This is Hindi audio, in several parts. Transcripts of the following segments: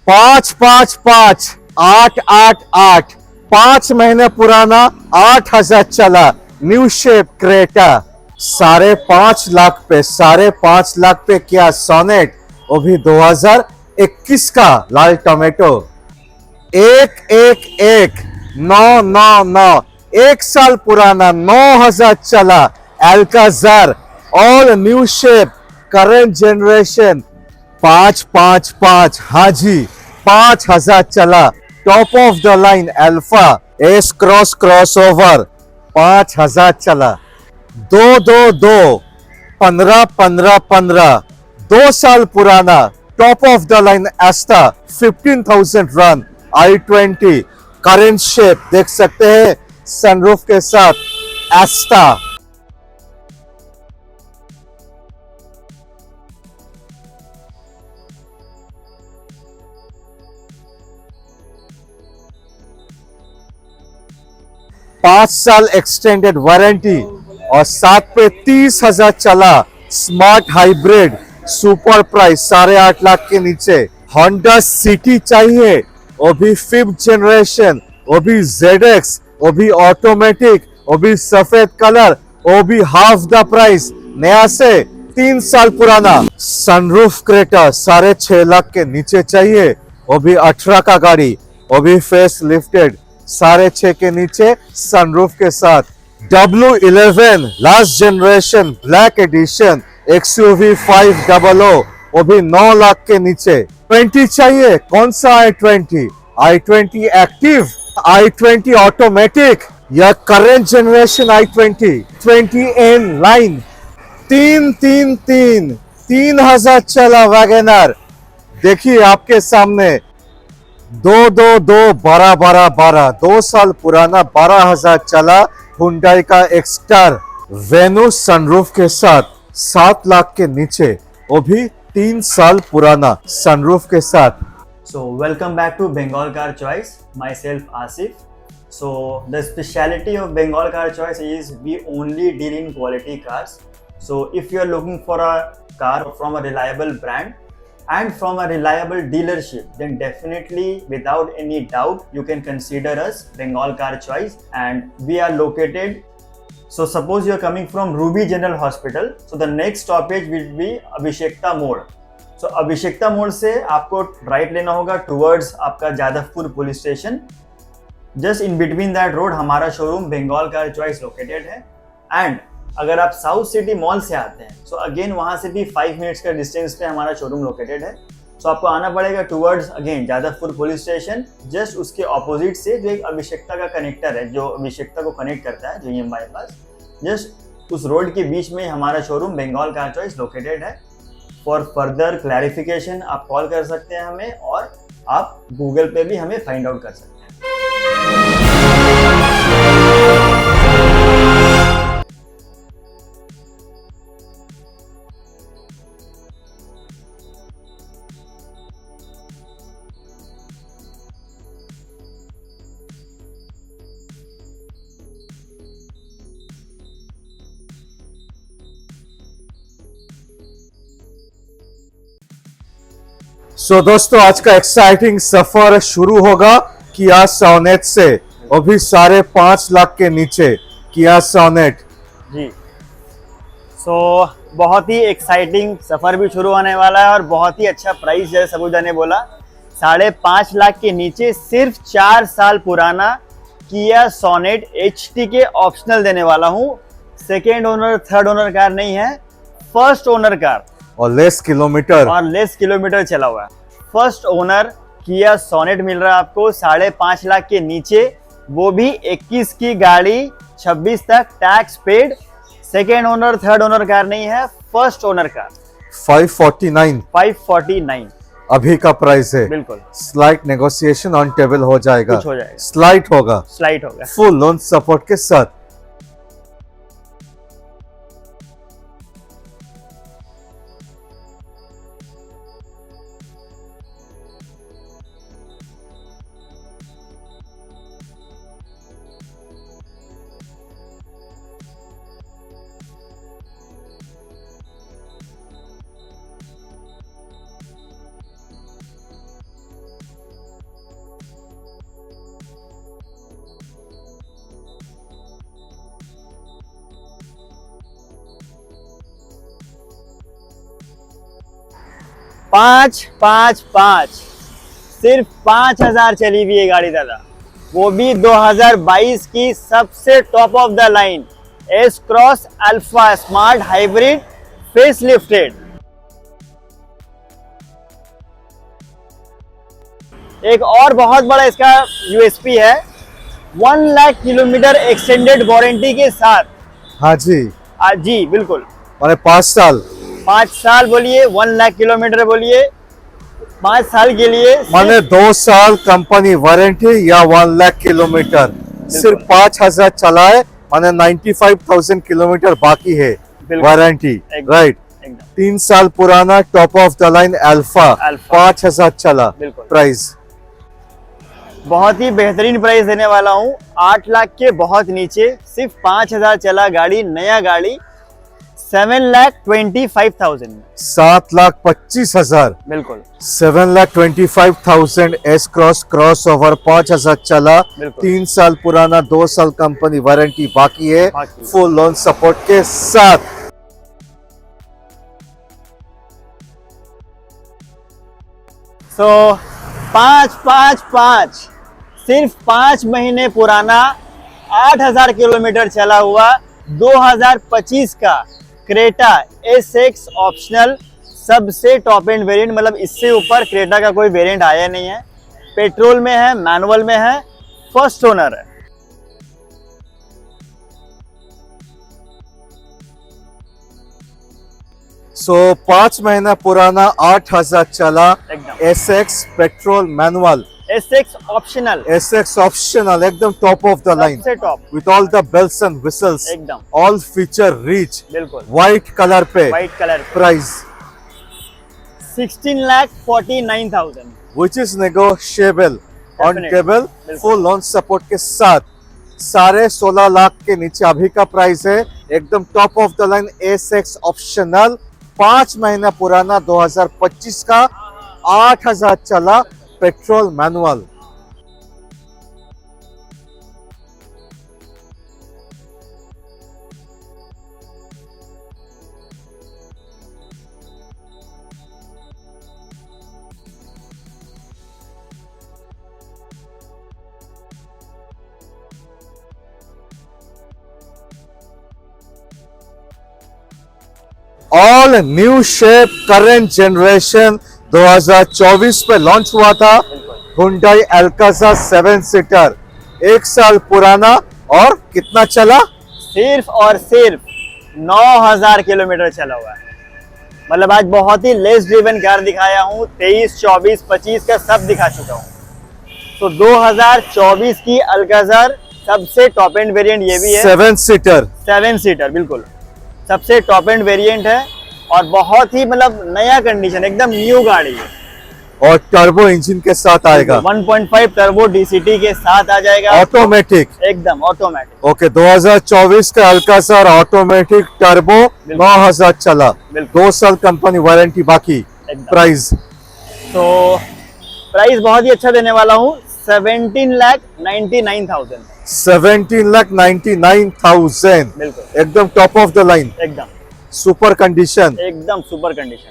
555 888 5 महीने पुराना 8,000 चला न्यू शेप क्रेटा 5.5 लाख पे 5.5 लाख पे क्या सोनेट वो भी 2021 का लाल टोमेटो 111 999 1 साल पुराना 9,000 चला Alcazar all new shape current generation 555 हाँ जी 5,000 चला top of the line Alpha S crossover 5,000 चला 222 15 2 साल पुराना top of the line Asta 15,000 run i20 current shape देख सकते हैं सनरूफ के साथ एस्टा पांच साल एक्सटेंडेड वारंटी और साथ पे 30,000 चला smart hybrid super price 8.5 lakh के नीचे होंडा सिटी चाहिए वो भी 5th जनरेशन वो भी ZX वो भी ऑटोमेटिक वो भी सफेद कलर वो भी हाफ द प्राइस नया से 3 साल पुराना सनरूफ क्रेटा 6.5 लाख के नीचे चाहिए वो भी 18 का गाड़ी वो भी फेस लिफ्टेड 6.5 के नीचे सनरूफ के साथ W11 last generation black edition XUV 500 वो भी 9 लाख के नीचे 20 चाहिए कौन सा i20 एक्टिव i20 ऑटोमेटिक या current generation i20 20N line 3,000 चला वैगनर देखिए आपके सामने 2 साल पुराना 12,000 चला हुंडई का एक्स्टार वेन्यू सनरूफ के साथ 7 लाख के नीचे वो भी 3 साल पुराना सनरूफ के साथ So welcome back to Bengal Car Choice. Myself Asif. So the speciality of Bengal Car Choice is we only deal in quality cars. So if you are looking for a car from a reliable brand and from a reliable dealership, then definitely without any doubt you can consider us Bengal Car Choice, and we are located. So suppose you are coming from Ruby General Hospital, so the next stoppage will be Abhishekta Mode. So अभिषेकता मोड़ से आपको राइट लेना होगा टुवर्ड्स आपका Jadavpur police station. Just in between that road हमारा showroom Bengal car choice located है. एंड अगर आप साउथ सिटी मॉल से आते हैं सो अगेन वहां से भी 5 मिनट्स का डिस्टेंस पे हमारा शोरूम लोकेटेड है. सो आपको आना पड़ेगा towards again Jadavpur police station. Just उसके ऑपोजिट से जो एक अभिषेकता का कनेक्टर है जो अभिषेकता को कनेक्ट करता है जो बाईपास, जस्ट उस रोड के बीच में हमारा showroom Bengal car choice located है. फॉर फर्दर क्लैरिफिकेशन आप कॉल कर सकते हैं हमें और आप गूगल पे भी हमें फाइंड आउट कर सकते हैं. सो दोस्तों आज का एक्साइटिंग सफर शुरू होगा किया सोनेट से वो भी 5.5 लाख के नीचे किया सोनेट जी. सो बहुत ही एक्साइटिंग सफर भी शुरू होने वाला है और बहुत ही अच्छा प्राइस जैसे सबूजा ने बोला 5.5 लाख के नीचे सिर्फ 4 साल पुराना किया सोनेट HT के ऑप्शनल देने वाला हूँ. Second owner third owner car नहीं है, फर्स्ट ओनर कार और लेस किलोमीटर चला हुआ है. फर्स्ट ओनर किया सोनेट मिल रहा है आपको 5.5 लाख के नीचे, वो भी 21 की गाड़ी 26 तक tax paid. Second owner third owner car नहीं है, फर्स्ट ओनर कार 549 अभी का प्राइस है. बिल्कुल स्लाइट नेगोशिएशन ऑन टेबल हो जाएगा, कुछ हो जाएगा, स्लाइट होगा फुल लोन सपोर्ट के साथ. पाँच पाँच पाँच सिर्फ 5,000 चली हुई है गाड़ी दादा, वो भी 2022 की सबसे top of the line S cross alpha smart hybrid face lifted. एक और बहुत बड़ा इसका यूएसपी है, 1 लाख किलोमीटर एक्सटेंडेड वारंटी के साथ। हाँ जी, जी बिल्कुल, माने 5 साल, 5 साल बोलिए, 1 लाख किलोमीटर बोलिए, 5 साल के लिए माने 2 साल कंपनी वारंटी या 1 लाख किलोमीटर, सिर्फ 5,000 चला है, माने 95,000 किलोमीटर बाकी है बिल्कुल। वारंटी, एकदम, राइट। एकदम 3 साल पुराना top of the line alpha, alpha. 5,000 चला, बिल्कुल। प्राइस बहुत ही बेहतरीन प्राइस देने वाला हूँ, 8 लाख के बहुत नीचे, सिर्फ 5,000 चला गाड़ी, नया गाड़ी 7,25,000 में। 7,25,000, बिल्कुल 7,25,000 एस क्रॉस क्रॉस ओवर, 5,000 चला, बिल्कुल। 3 साल पुराना, 2 साल कंपनी वारंटी बाकी है, बाकी। फुल लोन सपोर्ट के साथ। सो 555 सिर्फ 5 महीने पुराना, 8,000 किलोमीटर चला हुआ, 2025 का क्रेटा SX ऑप्शनल, सबसे टॉप एंड वेरिएंट, मतलब इससे ऊपर क्रेटा का कोई वेरिएंट आया नहीं है। पेट्रोल में है, मैनुअल में है, फर्स्ट ओनर है। सो 5 महीना पुराना, 8,000 चला, एकदम SX petrol manual, SX optional, SX optional, एकदम टॉप ऑफ द लाइन सबसे top, with all the bells and whistles, एकदम all feature rich, बिल्कुल। white कलर पे, white colour, price 16,49,000। which is negotiable on Definitely, table, बिल्कुल। फुल लोन सपोर्ट के साथ। 16.5 लाख के नीचे अभी का प्राइस है, एकदम top of the line SX optional, 5 महीना पुराना, 2025 का, 8,000 चला, petrol manual. All new shape current generation 2024 पे लॉन्च हुआ था, हुंडई अल्काज़ा 7 सीटर, 1 साल पुराना, और कितना चला? सिर्फ और सिर्फ 9,000 किलोमीटर चला हुआ है। मतलब आज बहुत ही लेस ड्रिवन कार दिखाया हूँ, 23, 24, 25 का सब दिखा चुका हूँ। तो 2024 की अल्काज़ार सबसे टॉप एंड वेरिएंट ये भी है, 7 सीटर, 7 सीटर, बिल्कुल सबसे टॉप एंड वेरिएंट है, और बहुत ही मतलब नया कंडीशन, एकदम न्यू गाड़ी है, और टर्बो इंजन के साथ आएगा, 1.5 टर्बो DCT के साथ आ जाएगा, ऑटोमेटिक, एकदम ऑटोमेटिक। ओके। 2024 का अल्काज़ार ऑटोमेटिक टर्बो, 9,000 चला, 2 साल कंपनी वारंटी बाकी, एकदम। प्राइस तो प्राइस बहुत ही अच्छा देने वाला हूँ, 17,99,000, 17,99,000, बिल्कुल एकदम टॉप ऑफ द लाइन, एकदम सुपर कंडीशन। एकदम सुपर कंडीशन।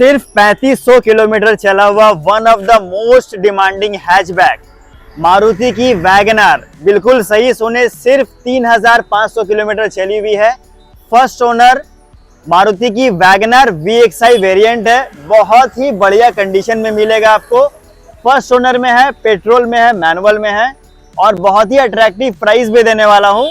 सिर्फ 3500 किलोमीटर चला हुआ one of the most demanding hatchback Maruti की वैगनआर। बिल्कुल सही सुने, सिर्फ 3500 किलोमीटर चली हुई है। फर्स्ट ओनर मारुति की वैगनआर VXI वेरिएंट है। बहुत ही बढ़िया कंडीशन में मिलेगा आपको। फर्स्ट ओनर में है, पेट्रोल में है, मैनुअल में है और बहुत ही अट्रैक्टिव प्राइस भी देने वाला हूँ।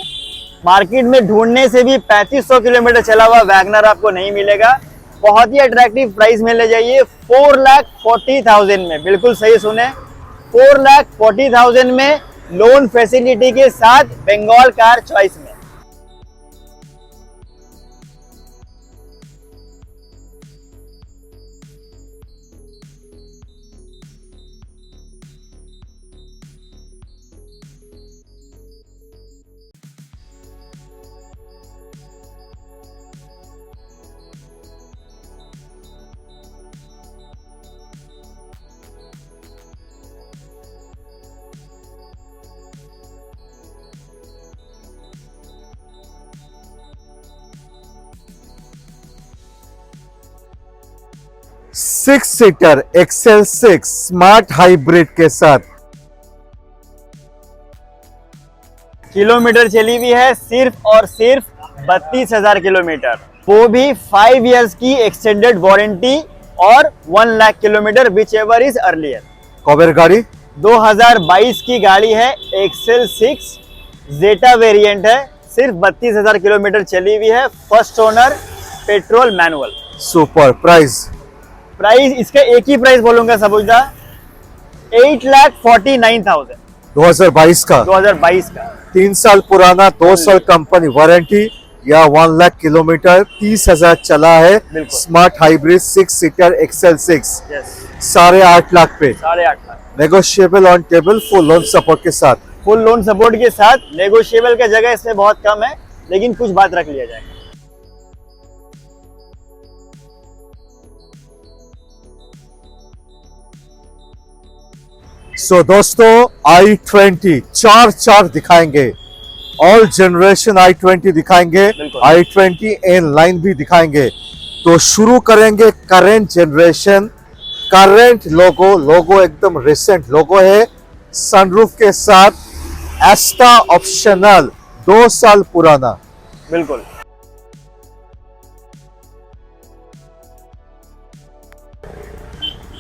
मार्केट में ढूंढने से भी 3500 किलोमीटर चला हुआ वैगनआर आपको नहीं मिलेगा। बहुत ही अट्रैक्टिव प्राइस मिलने जाइए 4,40,000 में। बिल्कुल सही सुने, 4,40,000 में लोन फैसिलिटी के साथ बंगाल कार चॉइस में। Six seater XL6 smart hybrid के साथ किलोमीटर चली हुई है सिर्फ और सिर्फ 32,000 किलोमीटर, वो भी 5 इयर्स की एक्सटेंडेड वारंटी और 1 lakh kilometre whichever is earlier. कॉबर गाड़ी 2022 की गाड़ी है, XL6 जेटा वेरिएंट है, सिर्फ 32,000 किलोमीटर चली हुई है। First owner, petrol manual. Super price इसका एक ही प्राइस बोलूंगा सबूजा, 8,49,000 2022 का 2022 का। 3 साल पुराना, 2 साल कंपनी वारंटी या 1 लाख किलोमीटर, 30,000 चला है। बिल्कुल। Smart hybrid 6 seater XL6 yes, 8.5 lakh पे, 8.5 lakh negotiable on table, full loan support के साथ। फुल लोन सपोर्ट के साथ। नेगोशिएबल का जगह इसमें बहुत कम है, लेकिन कुछ बात रख लिया जाएगा। सो दोस्तों, i20 चार दिखाएंगे, ऑल जनरेशन i20 दिखाएंगे, बिल्कुल। i20 एन लाइन भी दिखाएंगे। तो शुरू करेंगे करेंट जनरेशन, करेंट लोगो एकदम रिसेंट लोगो है, सनरूफ के साथ, एस्टा ऑप्शनल, 2 साल पुराना। बिल्कुल।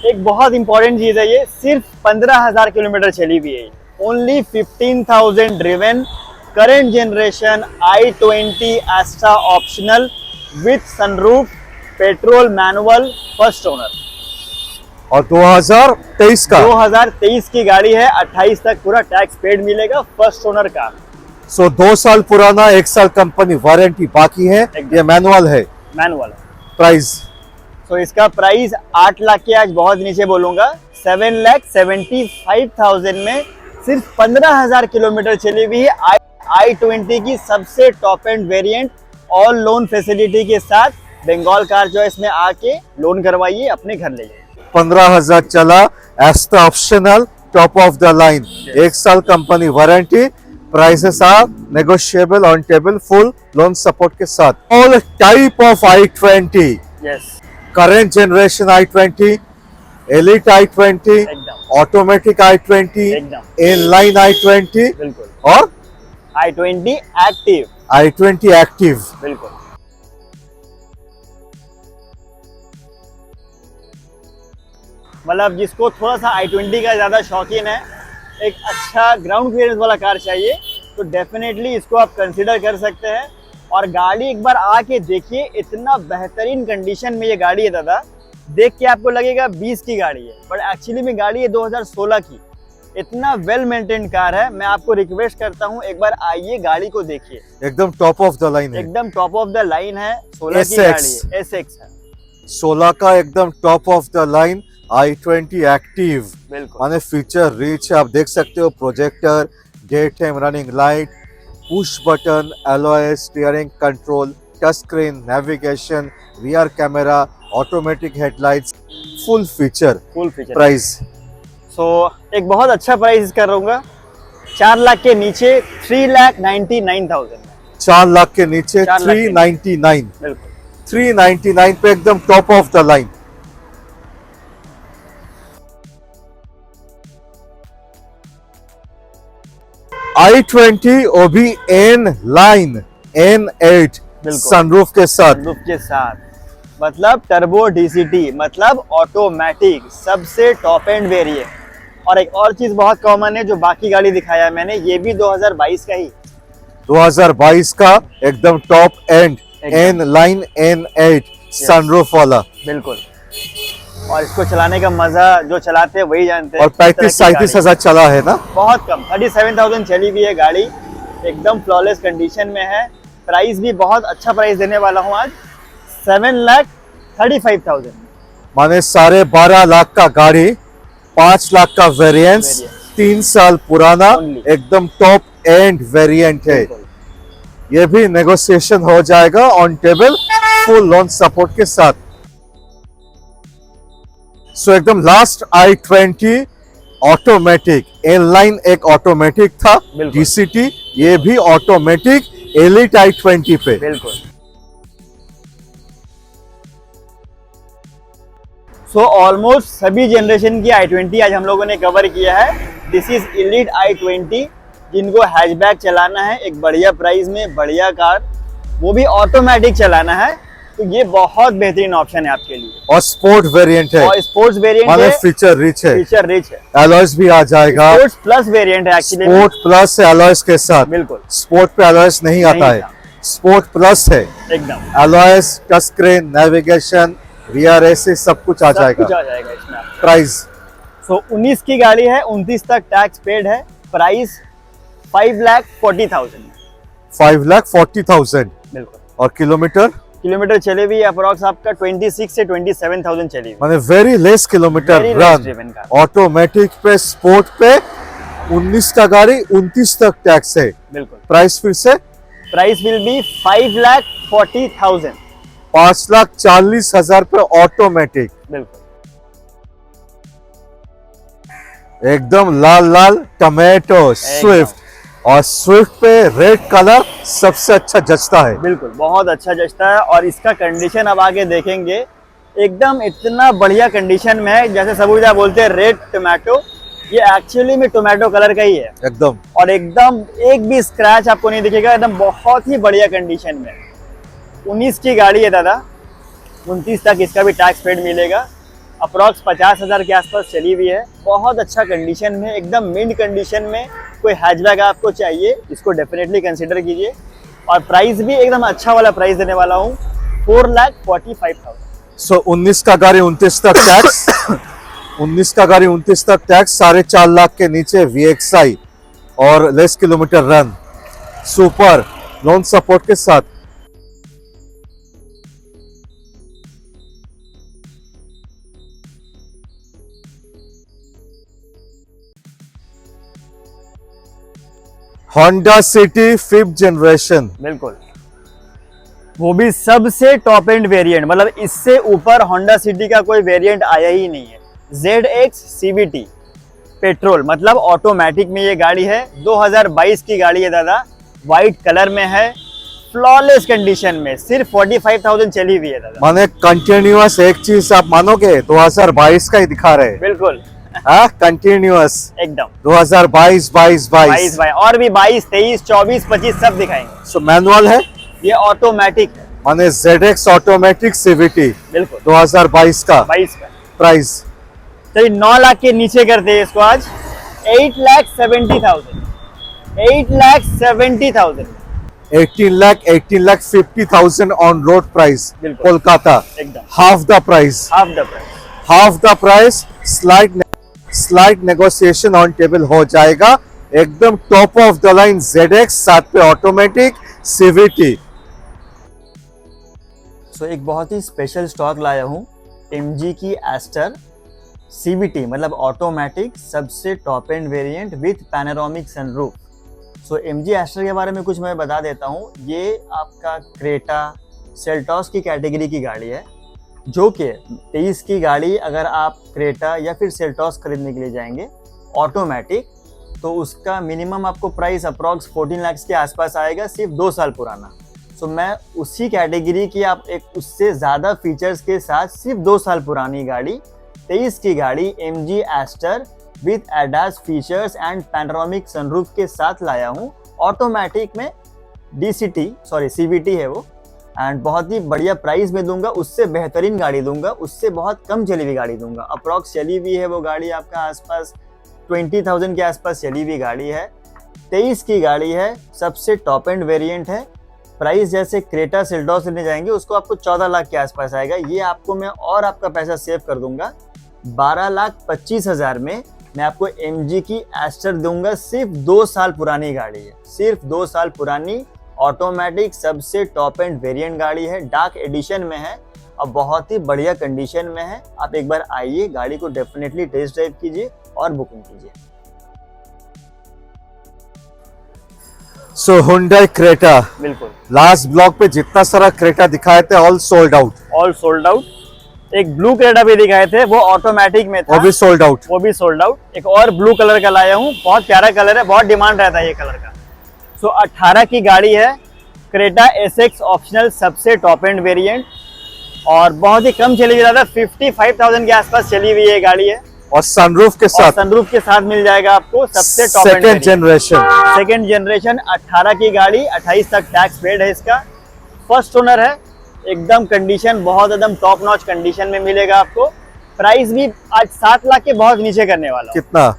एक बहुत इंपॉर्टेंट चीज है, ये सिर्फ 15,000 किलोमीटर चली हुई है। Only 15,000 driven, current generation i20 एस्टा optional with sunroof, petrol manual, first owner. और 2023 का 2023 की गाड़ी है, 28 तक पूरा टैक्स पेड मिलेगा, फर्स्ट ओनर का। सो 2 साल पुराना, 1 साल कंपनी वारंटी बाकी है, ये मैनुअल है। मैनुअल। प्राइस तो इसका प्राइस 8 लाख के आज बहुत नीचे बोलूंगा, 7,75,000 में सिर्फ 15,000 किलोमीटर चली हुई है। i20 की सबसे top end variant, all loan facility के साथ बंगाल कार चॉइस में आके लोन करवाइए, अपने घर ले जाइए। 15,000 चला, Asta optional, top of the line, 1 साल company warranty, prices are negotiable on table, full loan support के साथ। All type of i20, yes, current generation i20, Elite i20, एकदम ऑटोमेटिक i20, एकदम इनलाइन i20 बिल्कुल। और i20 एक्टिव, i20 एक्टिव। बिल्कुल। मतलब जिसको थोड़ा सा i20 का ज्यादा शौकीन है, एक अच्छा ग्राउंड क्लियरेंस वाला कार चाहिए, तो डेफिनेटली इसको आप कंसीडर कर सकते हैं। और गाड़ी एक बार आके देखिए, इतना बेहतरीन कंडीशन में ये गाड़ी है दादा, देख के आपको लगेगा 20 की गाड़ी है, बट एक्चुअली में गाड़ी है 2016 की। इतना वेल मेंटेन कार है। मैं आपको रिक्वेस्ट करता हूँ, एक बार आइए, गाड़ी को देखिए, एकदम टॉप ऑफ द लाइन है, एकदम टॉप ऑफ द लाइन है। 16 की गाड़ी है, SX है, 16 का एकदम top of the line i20 active. बिल्कुल। माने फीचर रिच है, आप देख सकते हो, projector, day time running light, push button, alloy, steering control, touch screen, navigation, rear camera, automatic headlights, full feature. Price so एक बहुत अच्छा प्राइस इसका रहूंगा, 4 लाख के नीचे, 3,99,000। 4 लाख के नीचे 4 लाख के 399, बिल्कुल 399 पे एकदम top of the line. i20 वो भी N लाइन N8 बिल्कुल। सनरूफ के साथ। सनरूफ के साथ, मतलब टर्बो डीसीटी, मतलब ऑटोमेटिक, सबसे टॉप एंड वेरिएंट। और एक और चीज बहुत कॉमन है जो बाकी गाड़ी दिखाया मैंने, ये भी 2022 का ही, 2022 का एकदम टॉप एंड एकदम। N लाइन N8 सनरूफ वाला। बिल्कुल। और इसको चलाने का मजा जो चलाते हैं वही जानते हैं। और इस तरह 35-37 की हजार चला है ना। गाड़ी बहुत कम, 37,000 चली हुई है गाड़ी, एकदम फ्लॉलेस कंडीशन में है। प्राइस भी बहुत अच्छा प्राइस देने वाला हूँ आज, 7,35,000। माने 12.5 लाख का गाड़ी, 5 लाख का वेरिएंस, Variant। 3 साल पुराना, Only। एकदम टॉप एंड वेरिएंट है। बिल्कुल। ये भी नेगोशिएशन हो जाएगा on table, full loan support के साथ। सो एकदम last i20 automatic, N line एक ऑटोमेटिक था, बिल्कुल। डीसीटी ये भी ऑटोमेटिक, एलिट i20 पे। बिल्कुल। सो ऑलमोस्ट सभी जनरेशन की i20 आज हम लोगों ने कवर किया है। दिस इज एलिट i20, जिनको हैचबैक चलाना है एक बढ़िया प्राइस में, बढ़िया कार, वो भी ऑटोमेटिक चलाना है, तो ये बहुत बेहतरीन ऑप्शन है आपके लिए। और स्पोर्ट वेरिएंट है, और स्पोर्ट्स वेरिएंट माने है, फीचर रिच है, फीचर रिच है, एलॉयज भी आ जाएगा। स्पोर्ट्स प्लस वेरिएंट है एक्चुअली। स्पोर्ट प्लस है एलॉयज के साथ। बिल्कुल। स्पोर्ट पे एलॉयज नहीं आता नहीं है, था। स्पोर्ट प्लस है। एकदम alloys, touch screen, navigation, rear AC सब कुछ आ सब जाएगा। कुछ आ जाएगा इसमें आपको। प्राइस सो 19 की गाड़ी है, 29 तक टैक्स पेड है, प्राइस 5,40,000। 5,40,000। बिल्कुल। और किलोमीटर किलोमीटर चले भी अप्रोक्स आपका 26 से 27,000 चली हुई। माने very less kilometre Very less run. driven car। Automatic पे, स्पोर्ट पे 19 का गाड़ी, 29 तक टैक्स है। बिल्कुल। प्राइस फिर से प्राइस विल बी 5,40,000। 5,40,000 पे ऑटोमेटिक, बिल्कुल। एकदम लाल लाल टमेटो स्विफ्ट। और स्विफ्ट पे रेड कलर सबसे अच्छा जचता है। बिल्कुल बहुत अच्छा जचता है। और इसका कंडीशन अब आगे देखेंगे, एकदम इतना बढ़िया कंडीशन में है, जैसे सबूजा बोलते हैं रेड टोमेटो, ये एक्चुअली में टोमेटो कलर का ही है एकदम। और एकदम एक भी स्क्रैच आपको नहीं दिखेगा, एकदम बहुत ही बढ़िया कंडीशन में। 19 की गाड़ी है दादा, 29 तक इसका भी टैक्स पेड मिलेगा, अप्रॉक्स 50,000 के आसपास चली हुई है, बहुत अच्छा कंडीशन में, एकदम मिड कंडीशन में। कोई हैचबैक आपको चाहिए, इसको डेफिनेटली कंसिडर कीजिए। और प्राइस भी एकदम अच्छा वाला प्राइस देने वाला हूँ, 4,45,000। सो 19 का गाड़ी 29 तक टैक्स 19 का गाड़ी 29 तक टैक्स, 4.5 लाख के नीचे VXI और less kilometre run, super loan support के साथ। Honda city 5th generation. बिल्कुल, वो भी सबसे टॉप एंड वेरिएंट, मतलब इससे ऊपर होंडा सिटी का कोई वेरिएंट आया ही नहीं है। ZX CVT पेट्रोल, मतलब ऑटोमेटिक में ये गाड़ी है, 2022 की गाड़ी है दादा, व्हाइट कलर में है, फ्लॉलेस कंडीशन में, सिर्फ 45,000 चली हुई है दादा। माने कंटिन्यूअस एक चीज आप मानोगे, 2022 का ही दिखा रहे हैं। बिल्कुल कंटिन्यूअस एकदम 2022 22 22 भाई, और भी 22 23 24 25 सब दिखाएंगे। सो मैनुअल है, ये ऑटोमेटिक है। माने ZX ऑटोमेटिक CVT बिल्कुल 2022 का। 22 का। प्राइस चलिए 9 लाख के नीचे करते हैं इसको आज, 8,70,000। 8,70,000 18,50,000 ऑन रोड प्राइस, बिल्कुल। कोलकाता। एकदम half the price, half the price. Half the price. Slide negotiation on table हो जाएगा, एकदम top of the line ZX, साथ पे ऑटोमेटिक CVT। सो एक बहुत ही स्पेशल स्टॉक लाया हूँ, MG की एस्टर CVT, मतलब ऑटोमेटिक, सबसे top end variant with panoramic sunroof. So MG Astor के बारे में कुछ मैं बता देता हूँ। ये आपका क्रेटा सेल्टॉस की कैटेगरी की गाड़ी है, जो कि 23 की गाड़ी अगर आप क्रेटा या फिर सेल्टॉस खरीदने के लिए जाएंगे ऑटोमेटिक, तो उसका मिनिमम आपको प्राइस अप्रॉक्स 14 लाख के आसपास आएगा, सिर्फ 2 साल पुराना। सो मैं उसी कैटेगरी की, आप एक उससे ज़्यादा फीचर्स के साथ, सिर्फ 2 साल पुरानी गाड़ी, 23 की गाड़ी MG Astor with ADAS features and panoramic sunroof के साथ लाया हूँ। ऑटोमेटिक में CVT है वो, एंड बहुत ही बढ़िया प्राइस में दूंगा, उससे बेहतरीन गाड़ी दूंगा, उससे बहुत कम चली हुई गाड़ी दूंगा। अप्रॉक्स चली हुई है वो गाड़ी आपका आसपास 20,000 के आसपास चली हुई गाड़ी है, 23 की गाड़ी है, सबसे टॉप एंड वेरिएंट है। प्राइस जैसे क्रेटा सेल्टॉस लेने जाएंगे उसको आपको 14 लाख के आसपास आएगा, ये आपको मैं और आपका पैसा सेव कर दूंगा। 12,25,000 में मैं आपको MG की एस्टर दूंगा, सिर्फ 2 साल पुरानी गाड़ी है, सिर्फ 2 साल पुरानी, ऑटोमेटिक, सबसे टॉप एंड वेरिएंट गाड़ी है, डार्क एडिशन में है और बहुत ही बढ़िया कंडीशन में है। आप एक बार आइए, गाड़ी को डेफिनेटली टेस्ट ड्राइव कीजिए और बुकिंग कीजिए। सो हुंडई क्रेटा, बिल्कुल लास्ट ब्लॉग पे जितना सारा क्रेटा दिखाए थे all sold out. All sold out. एक ब्लू क्रेटा भी दिखाए थे, वो ऑटोमेटिक में था, वो भी सोल्ड आउट। वो भी सोल्ड आउट। एक और ब्लू कलर का लाया हूँ, बहुत प्यारा कलर है, बहुत डिमांड रहता है ये कलर का। सो 18 की गाड़ी है, क्रेटा SX ऑप्शनल, सबसे टॉप एंड वेरिएंट और बहुत ही कम चली हुई, ज़्यादा 55,000 के आसपास चली हुई ये गाड़ी है और सनरूफ के साथ, सनरूफ के साथ मिल जाएगा आपको, सबसे top and second generation. Second generation 18 की गाड़ी, 28 तक टैक्स पेड है इसका, फर्स्ट ओनर है, एकदम कंडीशन बहुत एकदम टॉप नॉच कंडीशन में मिलेगा आपको। प्राइस भी आज 7 लाख के बहुत नीचे करने वाला हूं। कितना?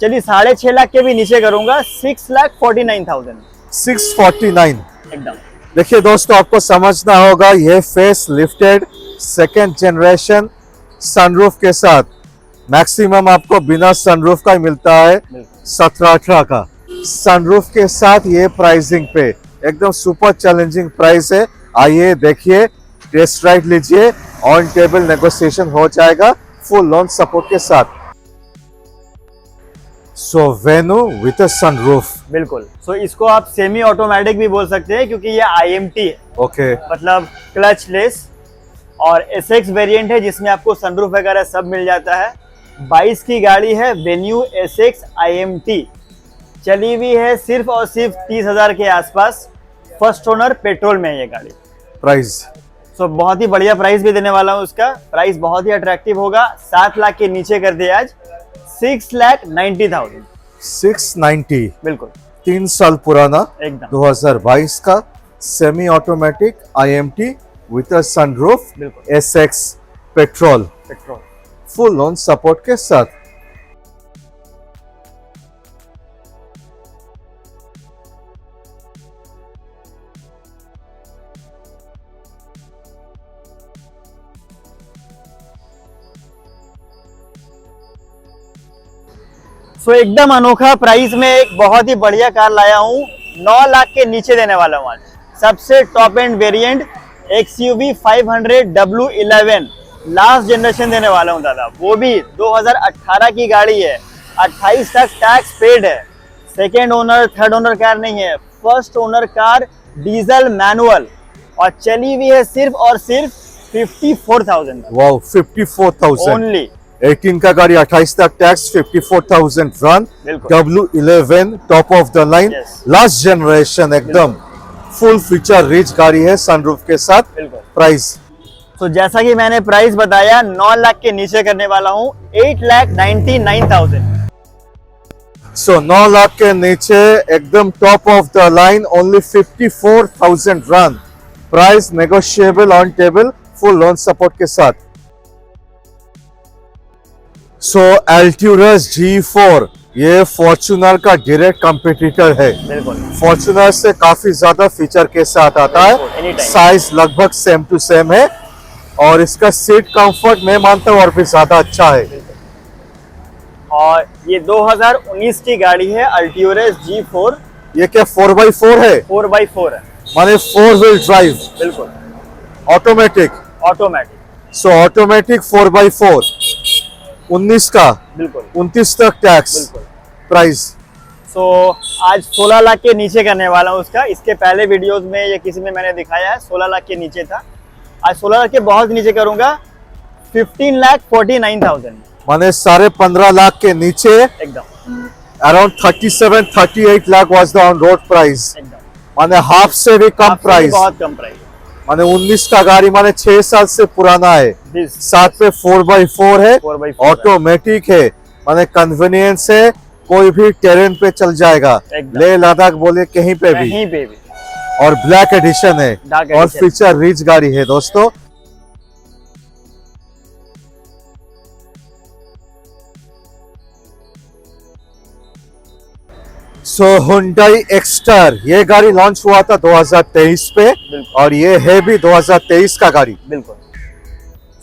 चलिए 6.5 लाख के भी नीचे करूंगा, 6,49,000 649। एकदम। देखिए दोस्तों, आपको समझना होगा, ये face lifted second generation sunroof के साथ, मैक्सिमम आपको बिना सनरूफ का ही मिलता है 17-18 का। सनरूफ के साथ ये प्राइसिंग पे एकदम सुपर चैलेंजिंग प्राइस है। आइए देखिए, टेस्ट राइड लीजिए, ऑन टेबल नेगोशिएशन हो जाएगा फुल लोन सपोर्ट के साथ। सो वेन्यू विद अ सनरूफ, बिल्कुल। सो इसको आप सेमी ऑटोमेटिक भी बोल सकते हैं क्योंकि ये IMT है, ओके, मतलब क्लच लेस, और SX वेरिएंट है जिसमें आपको सनरूफ वगैरह सब मिल जाता है। 22 की गाड़ी है, वेन्यू SX IMT, चली हुई है सिर्फ और सिर्फ 30,000 के आसपास, फर्स्ट ओनर, पेट्रोल में है ये गाड़ी। प्राइस सो बहुत ही बढ़िया प्राइस भी देने वाला हूँ, उसका प्राइस बहुत ही अट्रैक्टिव होगा, 7 लाख के नीचे कर दिया आज, 6,90,000। 690, बिल्कुल 3 साल पुराना, एकदम 2022 का, semi automatic IMT with a sunroof, बिल्कुल SX petrol, petrol. Full loan support के साथ। सो एकदम अनोखा प्राइस में एक बहुत ही बढ़िया कार लाया हूँ, 9 लाख के नीचे देने वाला हूँ आज, सबसे top end variant XUV 500 W11 last generation देने वाला हूँ दादा, वो भी 2018 की गाड़ी है, 28 तक टैक्स पेड है, second owner third owner car नहीं है, first owner car, diesel manual, और चली हुई है सिर्फ और सिर्फ 54,000 वाओ, 54,000 ओनली। 18 का गाड़ी, 28 तक tax, 54,000 run, W11 top of the line, Yes. Last generation, एकदम फुल फीचर रिच गाड़ी है सनरूफ के साथ। बिल्कुल। प्राइस तो जैसा कि मैंने प्राइस बताया, 9 लाख के नीचे करने वाला हूँ, 8,99,000। सो 9 लाख के नीचे एकदम top of the line, only 54,000 run, price negotiable, on table, full loan support के साथ। सो Alturas G4, ये फॉर्च्यूनर का डायरेक्ट कंपटीटर है, बिल्कुल फॉर्च्यूनर से काफी ज्यादा फीचर के साथ आता है, Anytime. साइज लगभग सेम टू सेम है और इसका सीट कंफर्ट मैं मानता हूँ और भी ज्यादा अच्छा है। और ये 2019 की गाड़ी है, Alturas G4, ये क्या 4x4 है? 4x4 है, माने 4 व्हील ड्राइव, बिल्कुल ऑटोमेटिक। ऑटोमेटिक, सो ऑटोमेटिक 4x4, 19 का, बिल्कुल 29 तक टैक्स। बिल्कुल। प्राइस सो आज 16 लाख के नीचे करने वाला हूँ उसका, इसके पहले वीडियोस में या किसी में मैंने दिखाया है 16 लाख के नीचे था, आज 16 लाख के बहुत नीचे करूंगा, 15,49,000 माने 15.5 लाख के नीचे, एकदम around 37-38 lakh was the on road price, एकदम माने हाफ से भी कम आपसे भी प्राइस। बहुत कम प्राइस। माने 19 का गाड़ी, माने 6 साल से पुराना है, This साथ पे 4x4 है, 4x4 है। ऑटोमेटिक है, माने कन्वीनियंस है, कोई भी टेरेन पे चल जाएगा, एकदम। लेह लद्दाख बोले कहीं पे भी। कहीं पे भी। और ब्लैक एडिशन है Dark और edition। फीचर रिच गाड़ी है दोस्तों। सो Hyundai Exter, ये गाड़ी लॉन्च हुआ था 2023 पे बिल्कुल। और ये है भी 2023 का गाड़ी। बिल्कुल।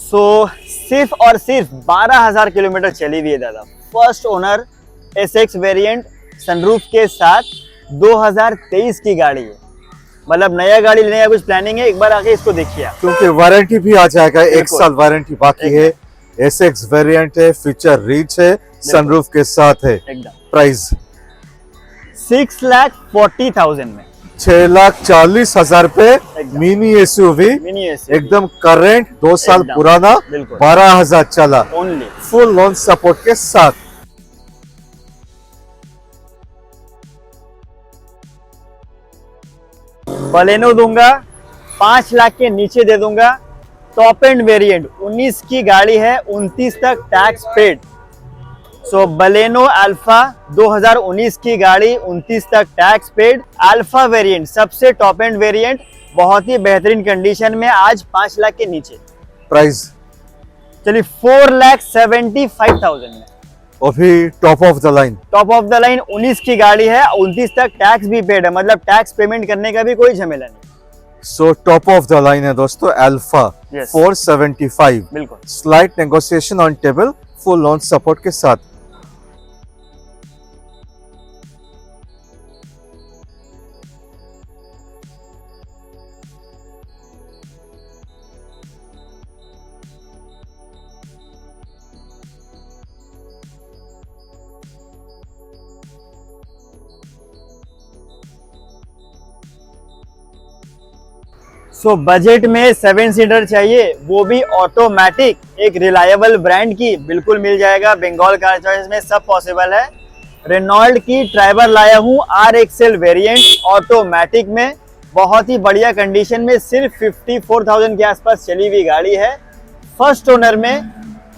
सो सिर्फ और सिर्फ 12,000 किलोमीटर चली हुई है दादा। First owner SX variant sunroof के साथ 2023 की गाड़ी है। मतलब नया गाड़ी लेने का कुछ प्लानिंग है, एक बार आके इसको देखिए आप। क्योंकि वारंटी भी आ जाएगा, एक बिल्कुल। साल वारंटी बाकी है। SX वेरिएंट है, फीचर रिच है, सनरूफ के साथ है। एकदम। प्राइस 6,40,000 में 6,40,000 पे एकदम। मिनी SUV, मिनी एस एकदम करेंट, 2 साल एकदम। पुराना, बिल्कुल। 12,000 चला, ओनली। फुल लोन सपोर्ट के साथ। बलेनो दूंगा, 5 लाख के नीचे दे दूंगा। टॉप एंड वेरिएंट 19 की गाड़ी है, 29 तक टैक्स पेड। सो बलेनो अल्फा 2019 की गाड़ी, 29 तक टैक्स पेड। अल्फा वेरिएंट सबसे टॉप एंड वेरिएंट, बहुत ही बेहतरीन कंडीशन में, आज 5 लाख के नीचे। प्राइस चलिए 4,75,000 में वो भी top of the line. Top of the line 19 की गाड़ी है, 29 तक टैक्स भी पेड है, मतलब टैक्स पेमेंट करने का भी कोई झमेला नहीं। So top of the line है दोस्तों अल्फा। Yes. 475, बिल्कुल। Slight negotiation on table, full loan support के साथ। सो बजट में 7 सीटर चाहिए, वो भी ऑटोमेटिक, एक रिलायबल ब्रांड की, बिल्कुल मिल जाएगा। बंगाल कार चॉइस में सब पॉसिबल है। रेनॉल्ट की ट्राइबर लाया हूँ, RXL वेरिएंट ऑटोमेटिक में, बहुत ही बढ़िया कंडीशन में, सिर्फ 54,000 के आसपास चली हुई गाड़ी है। फर्स्ट ओनर में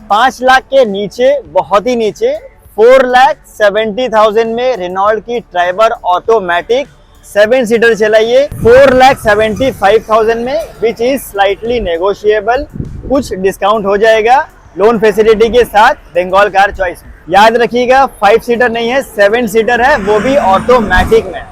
5 लाख के नीचे, बहुत ही नीचे, 4,70,000 में रेनॉल्ट की ट्राइबर ऑटोमेटिक 7 सीटर चलाइए 4,75,000 में, विच इज स्लाइटली नेगोशिएबल। कुछ डिस्काउंट हो जाएगा लोन फैसिलिटी के साथ बंगाल कार चॉइस में। याद रखिएगा 5 सीटर नहीं है, 7 सीटर है, वो भी ऑटोमेटिक में।